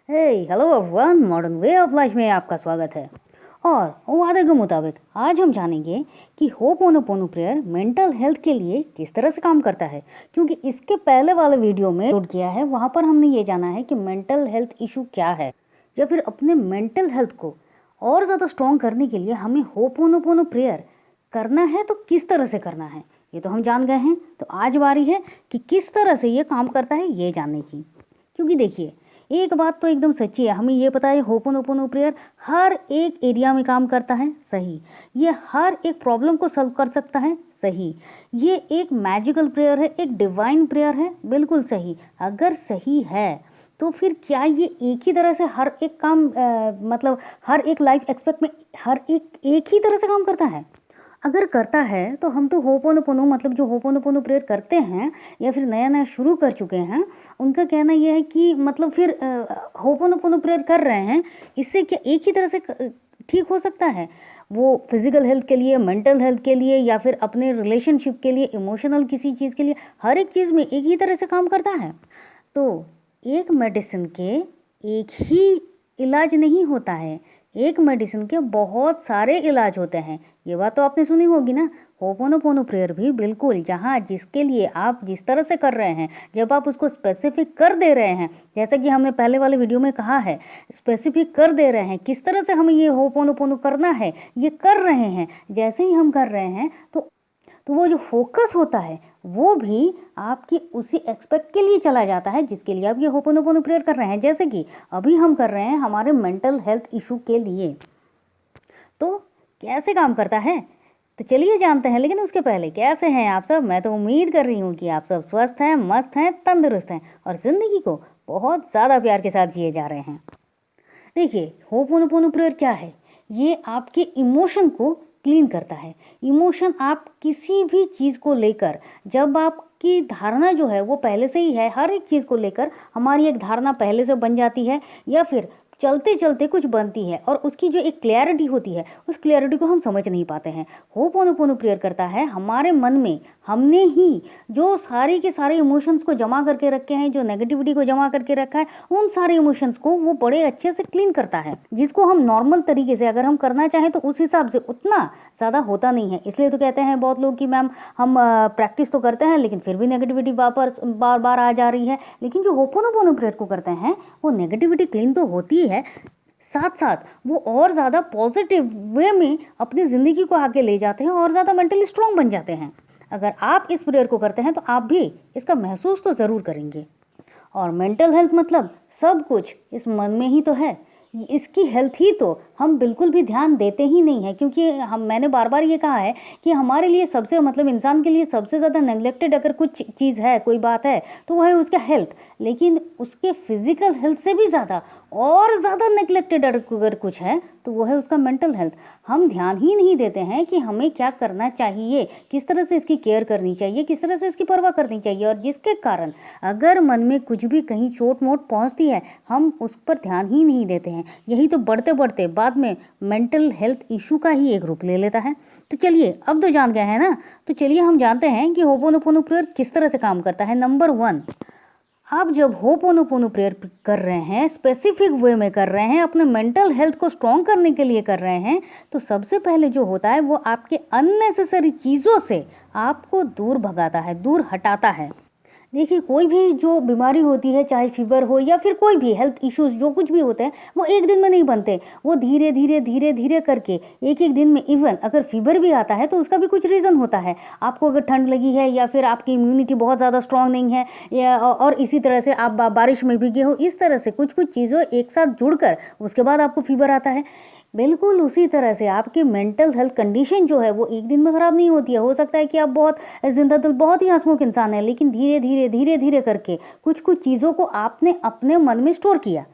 Hey hello everyone, modern way of life में आपका स्वागत है। और वादे के मुताबिक आज हम जानेंगे कि होपोनोपोनो प्रेयर मेंटल हेल्थ के लिए किस तरह से काम करता है। क्योंकि इसके पहले वाले वीडियो में अपलोड किया है, वहाँ पर हमने ये जाना है कि मेंटल हेल्थ इशू क्या है, या फिर अपने मेंटल हेल्थ को और ज़्यादा स्ट्रॉन्ग करने के लिए हमें होपोनोपोनो प्रेयर करना है तो किस तरह से करना है, ये तो हम जान गए हैं। तो आज बारी है कि किस तरह से ये काम करता है ये जानने की। क्योंकि देखिए, एक बात तो एकदम सच्ची है, हमें ये पता है होपोनोपोनो प्रेयर हर एक एरिया में काम करता है, सही। ये हर एक प्रॉब्लम को सॉल्व कर सकता है, सही। ये एक मैजिकल प्रेयर है, एक डिवाइन प्रेयर है, बिल्कुल सही। अगर सही है तो फिर क्या ये एक ही तरह से हर एक काम मतलब हर एक लाइफ एक्सपेक्ट में हर एक ही तरह से काम करता है? अगर करता है तो हम तो होपोनोपोनो मतलब जो होपोनोपोनो प्रेयर करते हैं या फिर नया नया शुरू कर चुके हैं, उनका कहना यह है कि मतलब फिर होपोनोपोनो प्रेयर कर रहे हैं, इससे क्या एक ही तरह से ठीक हो सकता है? वो फिजिकल हेल्थ के लिए, मेंटल हेल्थ के लिए, या फिर अपने रिलेशनशिप के लिए, इमोशनल किसी चीज़ के लिए, हर एक चीज़ में एक ही तरह से काम करता है? तो एक मेडिसिन के एक ही इलाज नहीं होता है, एक मेडिसिन के बहुत सारे इलाज होते हैं। ये बात तो आपने सुनी होगी ना। होपोनोपोनो प्रेयर भी बिल्कुल जहाँ जिसके लिए आप जिस तरह से कर रहे हैं, जब आप उसको स्पेसिफिक कर दे रहे हैं, जैसा कि हमने पहले वाले वीडियो में कहा है, स्पेसिफिक कर दे रहे हैं किस तरह से हमें ये होपोनोपोनो करना है, ये कर रहे हैं। जैसे ही हम कर रहे हैं तो वो जो फोकस होता है वो भी आपकी उसी एक्सपेक्ट के लिए चला जाता है जिसके लिए आप ये होपोनोपोनो प्रेयर कर रहे हैं। जैसे कि अभी हम कर रहे हैं हमारे मेंटल हेल्थ इशू के लिए। तो कैसे काम करता है तो चलिए जानते हैं। लेकिन उसके पहले, कैसे हैं आप सब? मैं तो उम्मीद कर रही हूँ कि आप सब स्वस्थ हैं, मस्त हैं, तंदुरुस्त हैं और ज़िंदगी को बहुत ज़्यादा प्यार के साथ जिए जा रहे हैं। देखिए, होपोनोपोनो प्रेयर क्या है? ये आपके इमोशन को क्लीन करता है। इमोशन, आप किसी भी चीज़ को लेकर, जब आपकी धारणा जो है वो पहले से ही है, हर एक चीज़ को लेकर हमारी एक धारणा पहले से बन जाती है, या फिर चलते चलते कुछ बनती है और उसकी जो एक क्लैरिटी होती है, उस क्लैरिटी को हम समझ नहीं पाते हैं। होपोनोपोनो प्रेयर करता है हमारे मन में हमने ही जो सारे के सारे इमोशंस को जमा करके रखे हैं, जो नेगेटिविटी को जमा करके रखा है, उन सारे इमोशंस को वो बड़े अच्छे से क्लीन करता है, जिसको हम नॉर्मल तरीके से अगर हम करना चाहें तो उस हिसाब से उतना ज़्यादा होता नहीं है। इसलिए तो कहते हैं बहुत लोग कि मैम हम प्रैक्टिस तो करते हैं लेकिन फिर भी नेगेटिविटी वापस बार बार आ जा रही है। लेकिन जो होपोनोपोनो प्रेयर को करते हैं वो नेगेटिविटी क्लीन तो होती है, साथ साथ वो और ज़्यादा पॉजिटिव वे में अपनी ज़िंदगी को आगे ले जाते हैं और ज़्यादा मेंटली स्ट्रॉन्ग बन जाते हैं। अगर आप इस प्रेयर को करते हैं तो आप भी इसका महसूस तो ज़रूर करेंगे। और मेंटल हेल्थ मतलब सब कुछ इस मन में ही तो है। इसकी हेल्थ ही तो हम बिल्कुल भी ध्यान देते ही नहीं है, क्योंकि मैंने बार बार ये कहा है कि हमारे लिए सबसे मतलब इंसान के लिए सबसे ज़्यादा नेग्लेक्टेड अगर कुछ चीज़ है, कोई बात है, तो वह है उसका हेल्थ। लेकिन उसके फिजिकल हेल्थ से भी ज़्यादा और ज़्यादा नेग्लेक्टेड अगर कुछ है तो वो है उसका मेंटल हेल्थ। हम ध्यान ही नहीं देते हैं कि हमें क्या करना चाहिए, किस तरह से इसकी केयर करनी चाहिए, किस तरह से इसकी परवाह करनी चाहिए। और जिसके कारण अगर मन में कुछ भी कहीं चोट मोट पहुंचती है, हम उस पर ध्यान ही नहीं देते हैं। यही तो बढ़ते बढ़ते बाद में मेंटल हेल्थ इशू का ही एक रूप ले लेता है। तो चलिए, अब तो जान गए हैं ना, तो चलिए हम जानते हैं कि होपोनोपोनो प्रेयर किस तरह से काम करता है। नंबर 1, आप जब होपोनोपोनो प्रेयर कर रहे हैं, स्पेसिफिक वे में कर रहे हैं, अपने मेंटल हेल्थ को स्ट्रॉन्ग करने के लिए कर रहे हैं, तो सबसे पहले जो होता है वो आपके अननेसेसरी चीज़ों से आपको दूर भगाता है, दूर हटाता है। देखिए, कोई भी जो बीमारी होती है, चाहे फीवर हो या फिर कोई भी हेल्थ इश्यूज जो कुछ भी होते हैं, वो एक दिन में नहीं बनते। वो धीरे धीरे धीरे धीरे करके एक एक दिन में, इवन अगर फीवर भी आता है तो उसका भी कुछ रीज़न होता है। आपको अगर ठंड लगी है या फिर आपकी इम्यूनिटी बहुत ज़्यादा स्ट्रांग नहीं है, या और इसी तरह से आप बारिश में भीगे हो, इस तरह से कुछ कुछ चीज़ों एक साथ जुड़कर उसके बाद आपको फीवर आता है। बिल्कुल उसी तरह से आपकी मेंटल हेल्थ कंडीशन जो है वो एक दिन में ख़राब नहीं होती है। हो सकता है कि आप बहुत जिंदा दिल, बहुत ही हंसमुख इंसान है, लेकिन धीरे धीरे धीरे धीरे करके कुछ कुछ चीज़ों को आपने अपने मन में स्टोर किया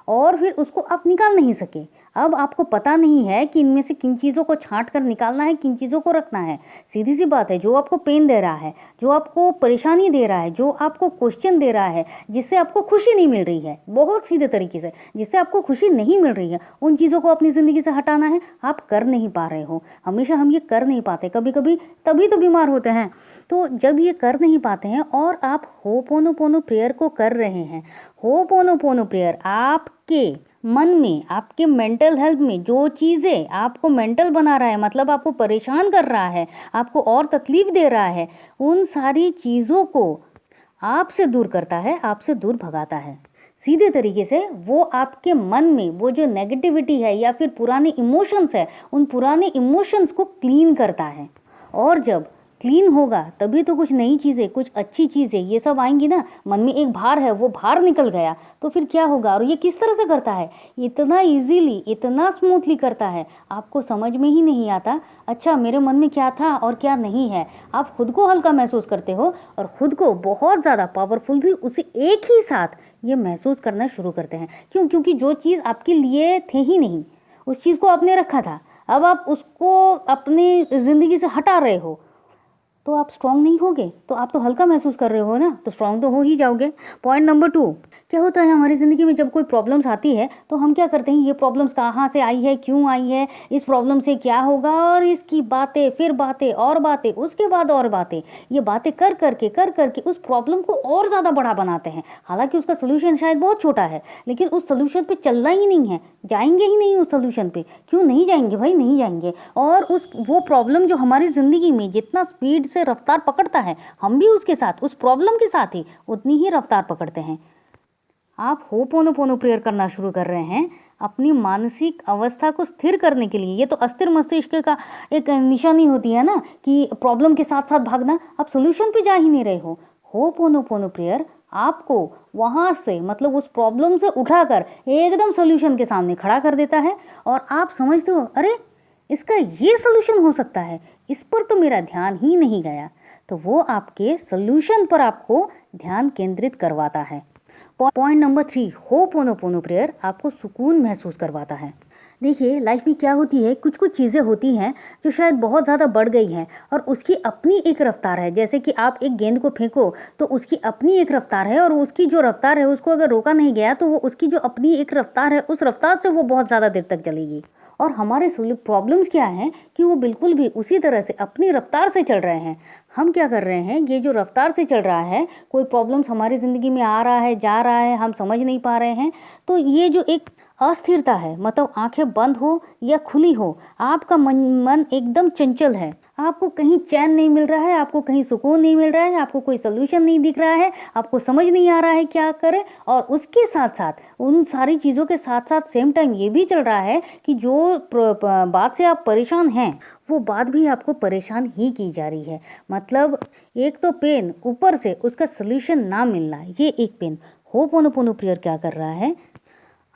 और फिर उसको आप निकाल नहीं सके। अब आपको पता नहीं है कि इनमें से किन चीज़ों को छांट कर निकालना है, किन चीज़ों को रखना है। सीधी सी बात है, जो आपको पेन दे रहा है, जो आपको परेशानी दे रहा है, जो आपको क्वेश्चन दे रहा है, जिससे आपको खुशी नहीं मिल रही है, बहुत सीधे तरीके से जिससे आपको खुशी नहीं मिल रही है, उन चीज़ों को अपनी ज़िंदगी से हटाना है। आप कर नहीं पा रहे हो, हमेशा हम ये कर नहीं पाते, कभी कभी तभी तो बीमार होते हैं। तो जब ये कर नहीं पाते हैं और आप होपोनोपोनो प्रेयर को कर रहे हैं, होपोनोपोनो प्रेयर आपके मन में, आपके मेंटल हेल्थ में जो चीज़ें आपको मेंटल बना रहा है, मतलब आपको परेशान कर रहा है, आपको और तकलीफ दे रहा है, उन सारी चीज़ों को आपसे दूर करता है, आपसे दूर भगाता है। सीधे तरीके से वो आपके मन में वो जो नेगेटिविटी है या फिर पुराने इमोशंस है, उन पुराने इमोशंस को क्लीन करता है। और जब क्लीन होगा तभी तो कुछ नई चीज़ें, कुछ अच्छी चीज़ें ये सब आएंगी ना। मन में एक भार है, वो भार निकल गया तो फिर क्या होगा। और ये किस तरह से करता है, इतना इजीली, इतना स्मूथली करता है, आपको समझ में ही नहीं आता अच्छा मेरे मन में क्या था और क्या नहीं है। आप खुद को हल्का महसूस करते हो और खुद को बहुत ज़्यादा पावरफुल भी उसी एक ही साथ ये महसूस करना शुरू करते हैं। क्यों? क्योंकि जो चीज़ आपके लिए थे ही नहीं, उस चीज़ को आपने रखा था, अब आप उसको अपनी ज़िंदगी से हटा रहे हो तो आप स्ट्रांग नहीं होगे। तो आप तो हल्का महसूस कर रहे हो ना, तो स्ट्रांग तो हो ही जाओगे। पॉइंट नंबर 2, क्या होता है हमारी ज़िंदगी में जब कोई प्रॉब्लम्स आती है तो हम क्या करते हैं, ये प्रॉब्लम्स कहाँ से आई है, क्यों आई है, इस प्रॉब्लम से क्या होगा, और इसकी बातें, फिर बातें और बातें, उसके बाद और बातें, ये बातें कर करके उस प्रॉब्लम को और ज़्यादा बड़ा बनाते हैं। हालांकि उसका सोल्यूशन शायद बहुत छोटा है, लेकिन उस सोल्यूशन पे चलना ही नहीं है, जाएंगे ही नहीं उस सोल्यूशन पे। क्यों नहीं जाएंगे भाई, नहीं जाएंगे। और वो प्रॉब्लम जो हमारी ज़िंदगी में जितना स्पीड से रफ्तार पकड़ता है, हम भी उसके साथ, उस प्रॉब्लम के साथ ही उतनी ही रफ्तार पकड़ते हैं। आप होपोनोपोनो प्रेयर करना शुरू कर रहे हैं अपनी मानसिक अवस्था को स्थिर करने के लिए। ये तो अस्थिर मस्तिष्क का एक निशानी होती है ना, कि प्रॉब्लम के साथ साथ भागना। आप सोल्यूशन पे जा ही नहीं रहे हो। होपोनोपोनो प्रेयर आपको वहाँ से, मतलब उस प्रॉब्लम से उठाकर एकदम सोल्यूशन के सामने खड़ा कर देता है। और आप समझते हो, अरे इसका ये सोल्यूशन हो सकता है, इस पर तो मेरा ध्यान ही नहीं गया। तो वो आपके सोल्यूशन पर आपको ध्यान केंद्रित करवाता है। पॉइंट नंबर 3, होपोनोपोनो प्रेयर आपको सुकून महसूस करवाता है। देखिए लाइफ में क्या होती है, कुछ कुछ चीज़ें होती हैं जो शायद बहुत ज़्यादा बढ़ गई हैं और उसकी अपनी एक रफ्तार है। जैसे कि आप एक गेंद को फेंको तो उसकी अपनी एक रफ्तार है, और उसकी जो रफ्तार है उसको अगर रोका नहीं गया तो वो उसकी जो अपनी एक रफ्तार है, उस रफ्तार से वो बहुत ज़्यादा देर तक चलेगी। और हमारे प्रॉब्लम्स क्या हैं कि वो बिल्कुल भी उसी तरह से अपनी रफ्तार से चल रहे हैं। हम क्या कर रहे हैं, ये जो रफ्तार से चल रहा है, कोई प्रॉब्लम्स हमारी ज़िंदगी में आ रहा है, जा रहा है, हम समझ नहीं पा रहे हैं, तो ये जो एक अस्थिरता है, मतलब आंखें बंद हो या खुली हो, आपका मन एकदम चंचल है, आपको कहीं चैन नहीं मिल रहा है, आपको कहीं सुकून नहीं मिल रहा है, आपको कोई सोल्यूशन नहीं दिख रहा है, आपको समझ नहीं आ रहा है क्या करें। और उसके साथ साथ, उन सारी चीज़ों के साथ साथ सेम टाइम ये भी चल रहा है कि जो बात से आप परेशान हैं वो बात भी आपको परेशान ही की जा रही है। मतलब एक तो पेन, ऊपर से उसका सोल्यूशन ना मिलना, ये एक पेन। होपोनोपोनो प्रेयर क्या कर रहा है,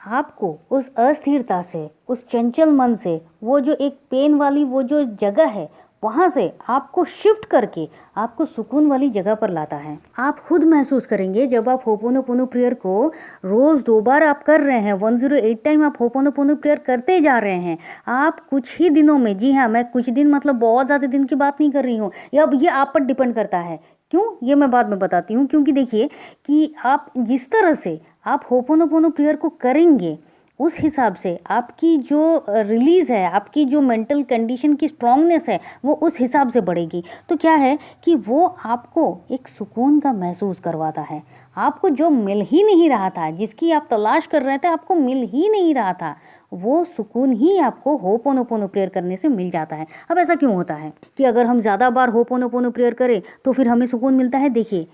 आपको उस अस्थिरता से, उस चंचल मन से, वो जो एक पेन वाली वो जो जगह है, वहाँ से आपको शिफ्ट करके आपको सुकून वाली जगह पर लाता है। आप खुद महसूस करेंगे जब आप होपोनोपोनो प्रेयर को रोज़ 2 बार आप कर रहे हैं, 108 टाइम आप होपोनोपोनो प्रेयर करते जा रहे हैं। आप कुछ ही दिनों में, जी हाँ, मैं कुछ दिन मतलब बहुत ज़्यादा दिन की बात नहीं कर रही हूँ, ये आप पर डिपेंड करता है। क्यों, ये मैं बाद में बताती हूँ। क्योंकि देखिए कि आप जिस तरह से आप होपोनोपोनो प्रेयर को करेंगे, उस हिसाब से आपकी जो रिलीज़ है, आपकी जो मेंटल कंडीशन की स्ट्रांगनेस है, वो उस हिसाब से बढ़ेगी। तो क्या है कि वो आपको एक सुकून का महसूस करवाता है। आपको जो मिल ही नहीं रहा था, जिसकी आप तलाश कर रहे थे, आपको मिल ही नहीं रहा था, वो सुकून ही आपको होपोनोपोनो प्रेयर करने से मिल जाता है। अब ऐसा क्यों होता है कि अगर हम ज़्यादा बार होपोनोपोनो प्रेयर करें तो फिर हमें सुकून मिलता है? देखिए,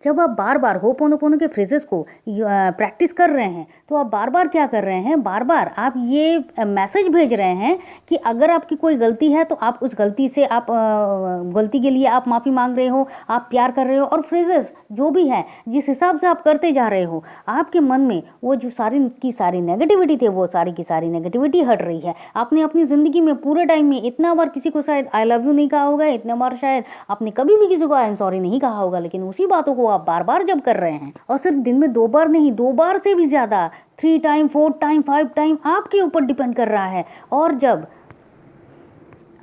जब आप बार बार होपोनोपोनो के फ्रेजेस को प्रैक्टिस कर रहे हैं तो आप बार बार क्या कर रहे हैं, बार बार आप ये मैसेज भेज रहे हैं कि अगर आपकी कोई गलती है तो आप उस गलती से, आप गलती के लिए आप माफ़ी मांग रहे हो, आप प्यार कर रहे हो। और फ्रेजेस जो भी है, जिस हिसाब से आप करते जा रहे हो, आपके मन में वो जो सारी की सारी नेगेटिविटी थी, वो सारी की सारी नेगेटिविटी हट रही है। आपने अपनी ज़िंदगी में पूरे टाइम में इतना बार किसी को शायद आई लव यू नहीं कहा होगा, इतना बार शायद आपने कभी भी किसी को आई एम सॉरी नहीं कहा होगा, लेकिन उसी बातों को वो आप बार बार जब कर रहे हैं, और सिर्फ दिन में 2 बार नहीं, 2 बार से भी ज़्यादा, 3 टाइम, 4 टाइम, 5 टाइम, आपके ऊपर डिपेंड कर रहा है। और जब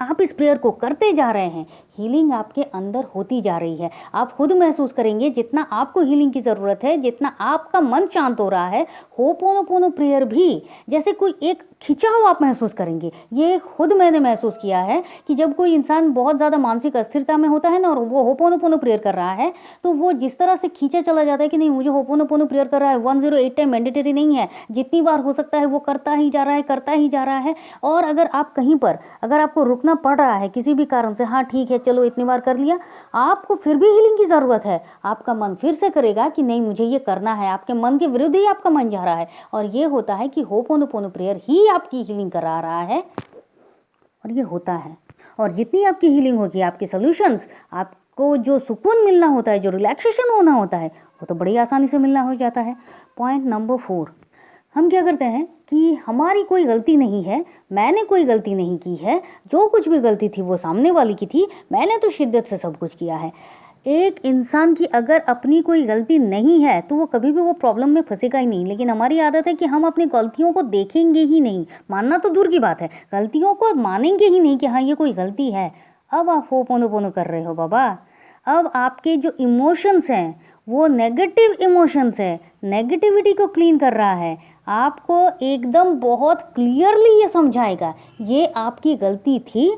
आप इस प्रेयर को करते जा रहे हैं, हीलिंग आपके अंदर होती जा रही है। आप खुद महसूस करेंगे जितना आपको हीलिंग की ज़रूरत है, जितना आपका मन शांत हो रहा है, होपोनोपोनो प्रेयर भी जैसे कोई एक खिंचाव आप महसूस करेंगे। ये खुद मैंने महसूस किया है कि जब कोई इंसान बहुत ज़्यादा मानसिक अस्थिरता में होता है ना, और वो होपोनोपोनो प्रेयर कर रहा है, तो वो जिस तरह से खींचा चला जाता है कि नहीं मुझे होपोनोपोनो प्रेयर कर रहा है, 108 टाइम मैंडेटरी नहीं है, जितनी बार हो सकता है वो करता ही जा रहा है, करता ही जा रहा है। और अगर आप कहीं पर, अगर आपको रुकना पड़ रहा है किसी भी कारण से, हाँ ठीक है चलो इतनी बार कर लिया, आपको फिर भी हीलिंग की ज़रूरत है, आपका मन फिर से करेगा कि नहीं मुझे ये करना है, आपके मन के विरुद्ध ही आपका मन जा रहा है। और ये होता है कि होपोनोपोनो प्रेयर ही आपकी हीलिंग करा रहा है, और ये होता है। और जितनी आपकी हीलिंग होगी, आपके सॉल्यूशंस, आपको जो सुकून मिलना होता है, जो रिलैक्सेशन होना होता है, वो तो बड़ी आसानी से मिलना हो जाता है। पॉइंट नंबर 4, हम क्या करते हैं कि हमारी कोई गलती नहीं है, मैंने कोई गलती नहीं की है, जो कुछ भी गलती थी वो सामने वाले की थी, मैंने तो शिद्दत से सब कुछ किया है। एक इंसान की अगर अपनी कोई गलती नहीं है तो वो कभी भी वो प्रॉब्लम में फंसेगा ही नहीं। लेकिन हमारी आदत है कि हम अपनी गलतियों को देखेंगे ही नहीं, मानना तो दूर की बात है, गलतियों को मानेंगे ही नहीं कि हाँ ये कोई गलती है। अब आप होपोनोपोनो कर रहे हो बाबा, अब आपके जो इमोशंस हैं वो नेगेटिव इमोशंस है, नेगेटिविटी को क्लीन कर रहा है, आपको एकदम बहुत क्लियरली ये समझाएगा ये आपकी गलती थी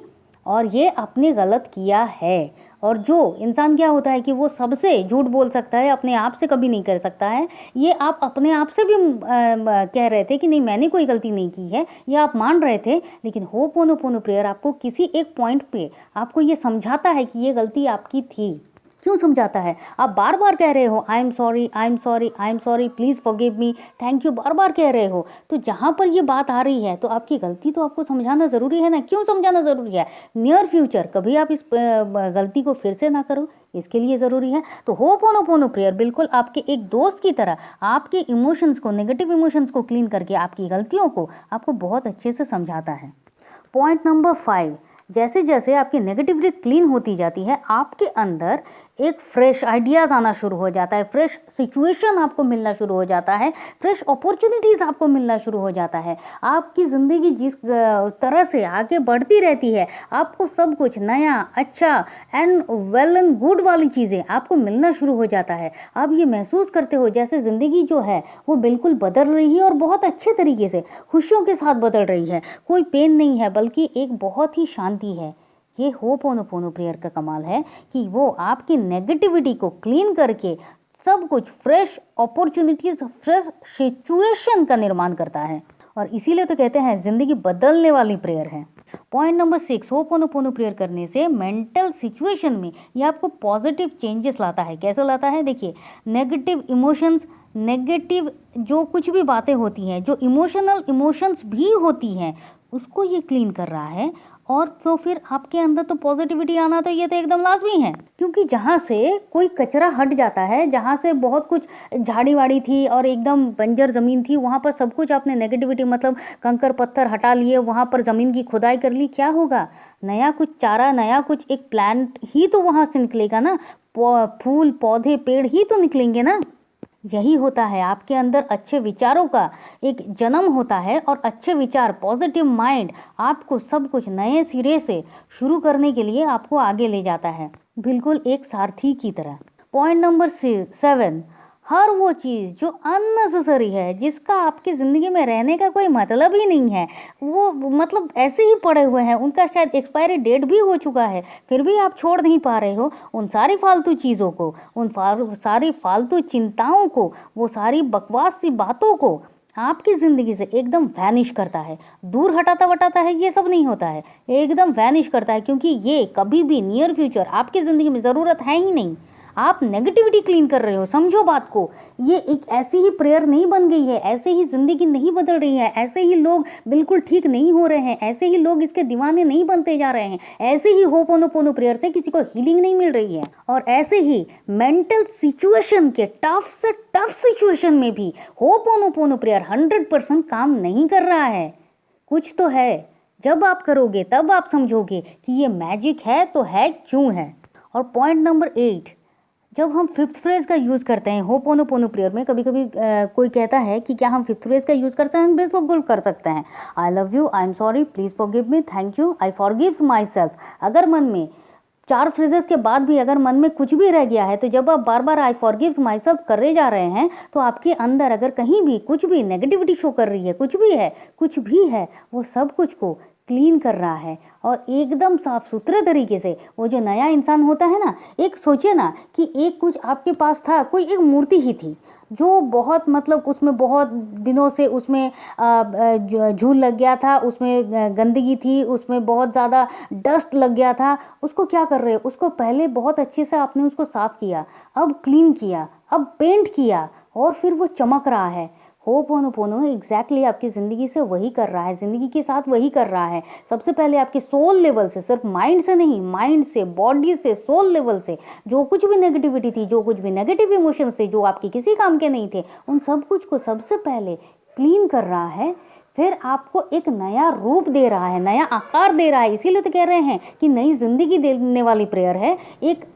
और ये आपने गलत किया है। और जो इंसान क्या होता है कि वो सबसे झूठ बोल सकता है, अपने आप से कभी नहीं कर सकता है, ये आप अपने आप से भी कह रहे थे कि नहीं मैंने कोई गलती नहीं की है, ये आप मान रहे थे। लेकिन होपोनोपोनो प्रेयर आपको किसी एक पॉइंट पे आपको ये समझाता है कि ये गलती आपकी थी। क्यों समझाता है? आप बार बार कह रहे हो I am sorry, I am sorry, I am sorry, please forgive me, thank you, बार बार कह रहे हो। तो जहाँ पर ये बात आ रही है तो आपकी गलती तो आपको समझाना ज़रूरी है ना। क्यों समझाना ज़रूरी है? नियर फ्यूचर कभी आप इस गलती को फिर से ना करो, इसके लिए ज़रूरी है। तो होपोनोपोनो प्रेयर बिल्कुल आपके एक दोस्त की तरह आपके इमोशंस को, नेगेटिव इमोशंस को क्लीन करके आपकी गलतियों को आपको बहुत अच्छे से समझाता है। पॉइंट नंबर 5, जैसे जैसे आपकी नेगेटिविटी क्लीन होती जाती है, आपके अंदर एक फ्रेश आइडियाज़ आना शुरू हो जाता है, फ्रेश सिचुएशन आपको मिलना शुरू हो जाता है, फ्रेश अपॉर्चुनिटीज़ आपको मिलना शुरू हो जाता है। आपकी ज़िंदगी जिस तरह से आगे बढ़ती रहती है, आपको सब कुछ नया, अच्छा एंड वेल एंड गुड वाली चीज़ें आपको मिलना शुरू हो जाता है। आप ये महसूस करते हो जैसे ज़िंदगी जो है वो बिल्कुल बदल रही है और बहुत अच्छे तरीके से खुशियों के साथ बदल रही है। कोई पेन नहीं है बल्कि एक बहुत ही शांति है। ये होपोनोपोनो प्रेयर का कमाल है कि वो आपकी नेगेटिविटी को क्लीन करके सब कुछ फ्रेश अपॉर्चुनिटीज, फ्रेश सिचुएशन का निर्माण करता है। और इसीलिए तो कहते हैं ज़िंदगी बदलने वाली प्रेयर है। पॉइंट नंबर 6, होपोनोपोनो प्रेयर करने से मेंटल सिचुएशन में ये आपको पॉजिटिव चेंजेस लाता है। कैसे लाता है? देखिए, नेगेटिव इमोशंस, नेगेटिव जो कुछ भी बातें होती हैं, जो इमोशंस भी होती हैं, उसको ये क्लीन कर रहा है। और तो फिर आपके अंदर तो पॉजिटिविटी आना तो ये तो एकदम लाजमी है, क्योंकि जहाँ से कोई कचरा हट जाता है, जहाँ से बहुत कुछ झाड़ी वाड़ी थी और एकदम बंजर ज़मीन थी, वहाँ पर सब कुछ आपने नेगेटिविटी मतलब कंकर पत्थर हटा लिए, वहाँ पर ज़मीन की खुदाई कर ली, क्या होगा? नया कुछ चारा, नया कुछ एक प्लांट ही तो वहाँ से निकलेगा ना, फूल पौधे पेड़ ही तो निकलेंगे ना। यही होता है, आपके अंदर अच्छे विचारों का एक जन्म होता है और अच्छे विचार, पॉजिटिव माइंड आपको सब कुछ नए सिरे से शुरू करने के लिए आपको आगे ले जाता है, बिल्कुल एक सारथी की तरह। पॉइंट नंबर 7, हर वो चीज़ जो अननेसेसरी है, जिसका आपकी ज़िंदगी में रहने का कोई मतलब ही नहीं है, वो मतलब ऐसे ही पड़े हुए हैं, उनका शायद एक्सपायरी डेट भी हो चुका है, फिर भी आप छोड़ नहीं पा रहे हो उन सारी फालतू चीज़ों को, उन सारी फालतू चिंताओं को, वो सारी बकवास सी बातों को आपकी ज़िंदगी से एकदम वैनिश करता है। दूर हटाता वटाता है, ये सब नहीं होता है, एकदम वैनिश करता है, क्योंकि ये कभी भी नियर फ्यूचर आपकी ज़िंदगी में ज़रूरत है ही नहीं। आप नेगेटिविटी क्लीन कर रहे हो, समझो बात को। ये एक ऐसी ही प्रेयर नहीं बन गई है, ऐसे ही ज़िंदगी नहीं बदल रही है, ऐसे ही लोग बिल्कुल ठीक नहीं हो रहे हैं, ऐसे ही लोग इसके दीवाने नहीं बनते जा रहे हैं, ऐसे ही होपोनोपोनो प्रेयर से किसी को हीलिंग नहीं मिल रही है। और ऐसे ही मेंटल सिचुएशन के टफ से टफ सिचुएशन में भी होपोनोपोनो प्रेयर 100% काम नहीं कर रहा है। कुछ तो है, जब आप करोगे तब आप समझोगे कि ये मैजिक है तो है क्यों है। और पॉइंट नंबर 8, जब हम फिफ्थ फ्रेज का यूज़ करते हैं होपोनोपोनो प्रेयर में, कभी कभी कोई कहता है कि क्या हम फिफ्थ फ्रेज का यूज़ करते हैं? बिल्कुल कर सकते हैं। I love you, I am sorry, please forgive me, thank you, I forgives my self. अगर मन में 4 फ्रेजेस के बाद भी अगर मन में कुछ भी रह गया है, तो जब आप बार बार आई फॉरगिव्स माई सेल्फ करे जा रहे हैं, तो आपके अंदर अगर कहीं भी कुछ भी नेगेटिविटी शो कर रही है, कुछ भी है, वो सब कुछ को क्लीन कर रहा है और एकदम साफ सुथरे तरीके से। वो जो नया इंसान होता है ना, एक सोचिए ना कि एक कुछ आपके पास था, कोई एक मूर्ति ही थी जो बहुत मतलब उसमें बहुत दिनों से उसमें झूल लग गया था, उसमें गंदगी थी, उसमें बहुत ज़्यादा डस्ट लग गया था। उसको क्या कर रहे हो? उसको पहले बहुत अच्छे से आपने उसको साफ़ किया, अब क्लीन किया, अब पेंट किया और फिर वो चमक रहा है। होपोनोपोनो एग्जैक्टली आपकी ज़िंदगी से वही कर रहा है, ज़िंदगी के साथ वही कर रहा है। सबसे पहले आपके सोल लेवल से, सिर्फ माइंड से नहीं, माइंड से, बॉडी से, सोल लेवल से जो कुछ भी नेगेटिविटी थी, जो कुछ भी नेगेटिव इमोशंस थे, जो आपके किसी काम के नहीं थे, उन सब कुछ को सबसे पहले क्लीन कर रहा है। फिर आपको एक नया रूप दे रहा है, नया आकार दे रहा है। इसीलिए तो कह रहे हैं कि नई ज़िंदगी देने वाली प्रेयर है, एक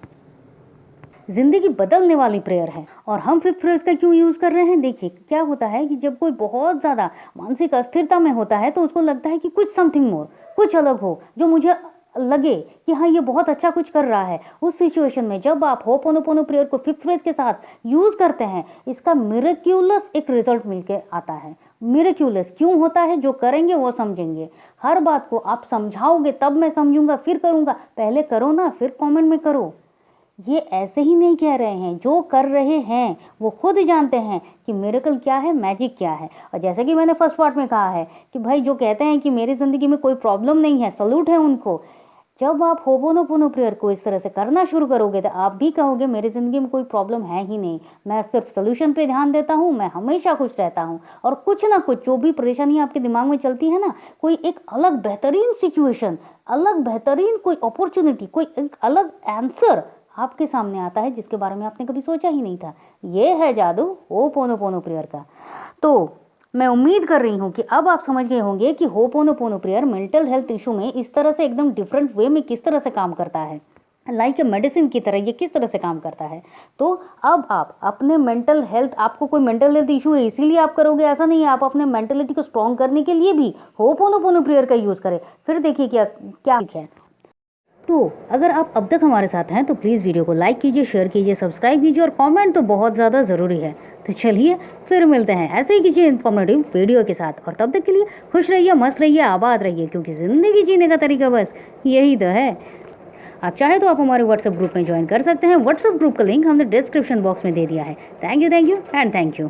ज़िंदगी बदलने वाली प्रेयर है। और हम फिफ्थ फ्रेज का क्यों यूज़ कर रहे हैं? देखिए क्या होता है कि जब कोई बहुत ज़्यादा मानसिक अस्थिरता में होता है, तो उसको लगता है कि कुछ समथिंग मोर, कुछ अलग हो, जो मुझे लगे कि हाँ ये बहुत अच्छा कुछ कर रहा है। उस सिचुएशन में जब आप होपोनोपोनो प्रेयर को फिफ्थ फ्रेज के साथ यूज़ करते हैं, इसका मिरेक्युलस एक रिजल्ट मिलके आता है। मिरेक्युलस क्यों होता है? जो करेंगे वो समझेंगे। हर बात को आप समझाओगे तब मैं समझूंगा, फिर करूँगा। पहले करो ना, फिर कॉमेंट में करो। ये ऐसे ही नहीं कह रहे हैं, जो कर रहे हैं वो खुद जानते हैं कि मिरेकल क्या है, मैजिक क्या है। और जैसे कि मैंने फर्स्ट पार्ट में कहा है कि भाई जो कहते हैं कि मेरी ज़िंदगी में कोई प्रॉब्लम नहीं है, सल्यूट है उनको। जब आप होपोनोपोनो प्रेयर को इस तरह से करना शुरू करोगे तो आप भी कहोगे मेरी ज़िंदगी में कोई प्रॉब्लम है ही नहीं, मैं सिर्फ सोल्यूशन पे ध्यान देता हूँ, मैं हमेशा खुश रहता हूँ। और कुछ ना कुछ जो भी परेशानी आपके दिमाग में चलती है ना, कोई एक अलग बेहतरीन सिचुएशन, अलग बेहतरीन कोई अपॉर्चुनिटी, कोई एक अलग आंसर आपके सामने आता है जिसके बारे में आपने कभी सोचा ही नहीं था। ये है जादू होपोनोपोनो प्रेयर का। तो मैं उम्मीद कर रही हूँ कि अब आप समझ गए होंगे कि ho'oponopono prayer mental health issue में इस तरह से एकदम डिफरेंट वे में किस तरह से काम करता है, लाइक ए मेडिसिन की तरह ये किस तरह से काम करता है। तो अब आप अपने मेंटल हेल्थ, आपको कोई मेंटल हेल्थ इशू है इसीलिए आप करोगे, ऐसा नहीं है। आप अपने मेंटलिटी को स्ट्रॉन्ग करने के लिए भी होपोनोपोनो प्रेयर का यूज़ करें। फिर देखिए क्या है। तो अगर आप अब तक हमारे साथ हैं तो प्लीज़ वीडियो को लाइक कीजिए, शेयर कीजिए, सब्सक्राइब कीजिए और कमेंट तो बहुत ज़्यादा ज़रूरी है। तो चलिए फिर मिलते हैं ऐसे ही किसी इन्फॉर्मेटिव वीडियो के साथ, और तब तक के लिए खुश रहिए, मस्त रहिए, आबाद रहिए, क्योंकि ज़िंदगी जीने का तरीका बस यही तो है। आप चाहे तो आप हमारे व्हाट्सएप ग्रुप में ज्वाइन कर सकते हैं। व्हाट्सएप ग्रुप का लिंक हमने डिस्क्रिप्शन बॉक्स में दे दिया है। Thank you and thank you.